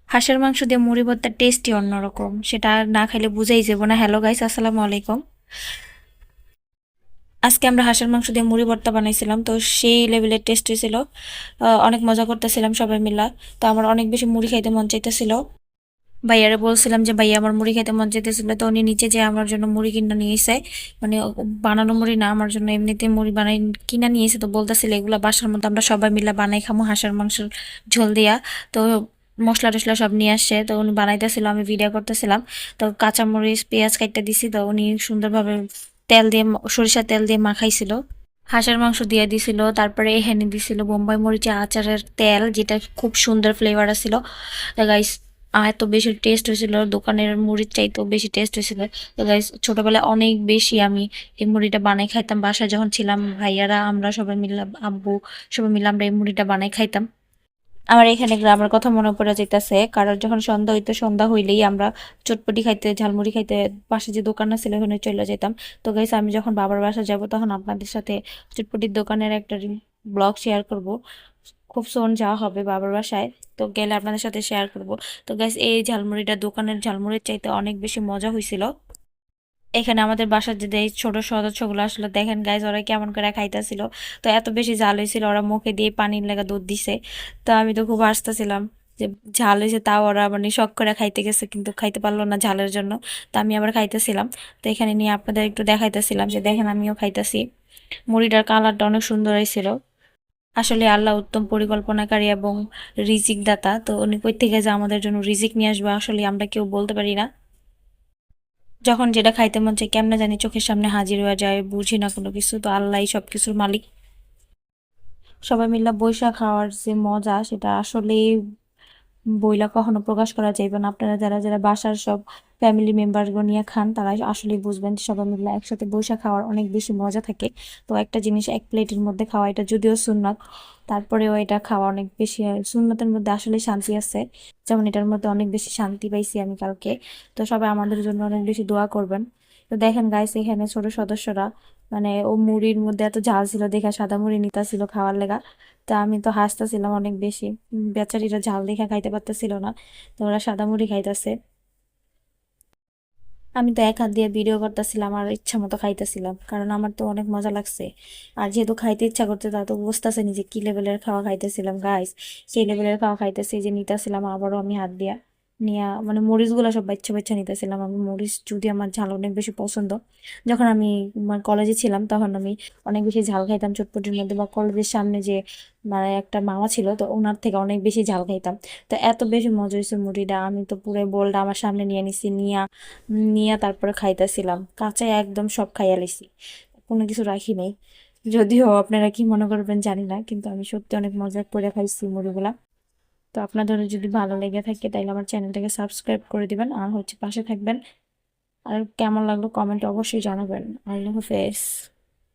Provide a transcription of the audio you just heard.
হাঁসের মাংস দিয়ে মুড়ি ভর্তার টেস্টই অন্যরকম, সেটা না খাইলে বুঝাই যাবো না। হ্যালো গাইস, আসসালামু আলাইকুম। আজকে আমরা হাঁসের মাংস দিয়ে মুড়ি ভর্তা বানাইছিলাম, তো সেই লেভেলের টেস্ট হয়েছিল। অনেক মজা করতেছিলাম সবাই মিলা। তো আমার অনেক বেশি মুড়ি খাইতে মন চাইতেছিল। ভাইয়ারে বলছিলাম যে ভাইয়া আমার মুড়ি খাইতে মন চাইতেছিল, তো উনি নিচে যে আমার জন্য মুড়ি কিনা নিয়ে এসে, মানে বানানো মুড়ি না, আমার জন্য এমনিতে মুড়ি বানাই কিনা নিয়ে এসে। তো বলতেছিল এগুলা বাসার মধ্যে আমরা সবাই মিলে বানাই খামো হাঁসের মাংসের ঝোল দিয়া। তো মশলা টশলা সব নিয়ে আসছে, তো উনি বানাইতেছিল, আমি ভিডিও করতেছিলাম। তো কাঁচামরিচ পেঁয়াজ কাটতে দিছি, তো উনি সুন্দরভাবে তেল দিয়ে সরিষার তেল দিয়ে মাখাইছিল। হাঁসের মাংস দিয়ে দিছিল, তারপরে এখানে দিছিল বোম্বাই মরিচে আচারের তেল, যেটা খুব সুন্দর ফ্লেভার আছিল। তো গাইস, এত বেশি টেস্ট হয়েছিল, দোকানের মুড়ির চাইতেও বেশি টেস্ট হয়েছিল। তো গাইস, ছোটবেলায় অনেক বেশি আমি এই মুড়িটা বানাই খাইতাম। বাসায় যখন ছিলাম ভাইয়ারা আমরা সবাই মিলে, আব্বু সবাই মিলে আমরা এই মুড়িটা বানাই খাইতাম। আমার এখানে গ্রামের কথা মনে পড়ে যাইতেছে, কারণ যখন সন্ধ্যা হইতো, সন্ধ্যা হইলেই আমরা চটপটি খাইতে, ঝালমুড়ি খাইতে পাশে যে দোকান ছিল ওখানে চলে যেতাম। তো গাইস, আমি যখন বাবার বাসা যাব তখন আপনাদের সাথে চটপটির দোকানের একটা ব্লগ শেয়ার করব। খুব সোন যাওয়া হবে বাবার বাসায়, তো গেলে আপনাদের সাথে শেয়ার করব। তো গাইস, এই ঝালমুড়িটা দোকানের ঝালমুড়ির চাইতে অনেক বেশি মজা হয়েছিল। এখানে আমাদের বাসার যে এই ছোট সদস্যগুলো আসলে দেখেন গাইজ, ওরা কেমন করে খাইতেছিল। তো এত বেশি ঝাল হয়েছিল, ওরা মুখে দিয়ে পানির লেগে দুধ দিছে। তো আমি তো খুব হাসতেছিলাম যে ঝাল হয়েছে, তাও ওরা মানে শখ করে খাইতে গেছে, কিন্তু খাইতে পারলো না ঝালের জন্য। তো আমি আবার খাইতেছিলাম। তো এখানে নিয়ে আপনাদের একটু দেখাইতেছিলাম যে দেখেন আমিও খাইতেছি। মুড়িটার কালারটা অনেক সুন্দর হয়েছিল। আসলে আল্লাহ উত্তম পরিকল্পনাকারী এবং রিজিক দাতা। তো উনি কই থেকে যে আমাদের জন্য রিজিক নিয়ে আসবে আসলে আমরা কেউ বলতে পারি না। যখন যেটা খাইতে মন চায় কেমনে জানি চোখের সামনে হাজির হয়ে যায়, বুঝি না কোনো কিছু। তো আল্লাহই সবকিছুর মালিক। সবাই মিলে বৈশা খাওয়ার যে মজা, সেটা আসলে বইলা কখনো প্রকাশ করা যাইবে না। আপনারা যারা যারা বাসার সব ফ্যামিলি মেম্বার গো নিয়ে খান, তারা আসলেই বুঝবেন যে সবাই মিলে একসাথে বৈশা খাওয়ার অনেক বেশি মজা থাকে। তো একটা জিনিস এক প্লেটের মধ্যে খাওয়া, এটা যদিও সুন্নাত, তারপরেও এটা খাওয়া অনেক বেশি সুন্নাতের মধ্যে আসলে শান্তি আছে। যেমন এটার মধ্যে অনেক বেশি শান্তি পাইছি আমি কালকে। তো সবাই আমাদের জন্য অনেক বেশি দোয়া করবেন। তো দেখেন গাইস, এখানে ছোট সদস্যরা, মানে ও মুড়ির মধ্যে এত ঝাল ছিল দেখা সাদা মুড়ি নিতাছিল খাওয়ার লেগা। তা আমি তো হাসতেছিলাম অনেক বেশি। বেচারিরা ঝাল দেখা খাইতে পারতেছিল না, তো ওরা সাদা মুড়ি খাইতেছে। আমি তো এক হাত দিয়ে ভিডিও করতেছিলাম আর ইচ্ছা মতো খাইতেছিলাম, কারণ আমার তো অনেক মজা লাগছে। আর যেহেতু খাইতে ইচ্ছা করতে, তা তো বুঝতেছে নিজে কি লেভেলের খাওয়া খাইতেছিলাম গাইস। সেই লেভেলের খাওয়া খাইতেছি যে নিতেছিলাম আবারও আমি হাত দিয়া নিয়া, মানে মরিচ গুলা সব বাচ্চা বাচ্চা নিতেছিলাম। আমি মরিচ যদি আমার ঝাল অনেক বেশি পছন্দ। যখন আমি কলেজে ছিলাম তখন আমি অনেক বেশি ঝাল খাইতাম চটপটির মধ্যে, বা কলেজের সামনে যে মানে একটা মামা ছিল, তো ওনার থেকে অনেক বেশি ঝাল খাইতাম। তো এত বেশি মজা হয়েছে মুড়িটা, আমি তো পুরো বোলটা আমার সামনে নিয়ে নিছি, নিয়া নিয়ে তারপরে খাইতেছিলাম। কাঁচাই একদম সব খাইয়া লাইছি, কোনো কিছু রাখি নাই। যদিও আপনারা কি মনে করবেন জানি না, কিন্তু আমি সত্যি অনেক মজা করে খাইছি মুড়িগুলা। তো আপনাদের যদি ভালো লেগে থাকে তাহলে আমার চ্যানেলটাকে সাবস্ক্রাইব করে দিবেন, আর পাশে থাকবেন। আর কেমন লাগলো কমেন্টে অবশ্যই জানাবেন। আল্লাহ হাফেজ।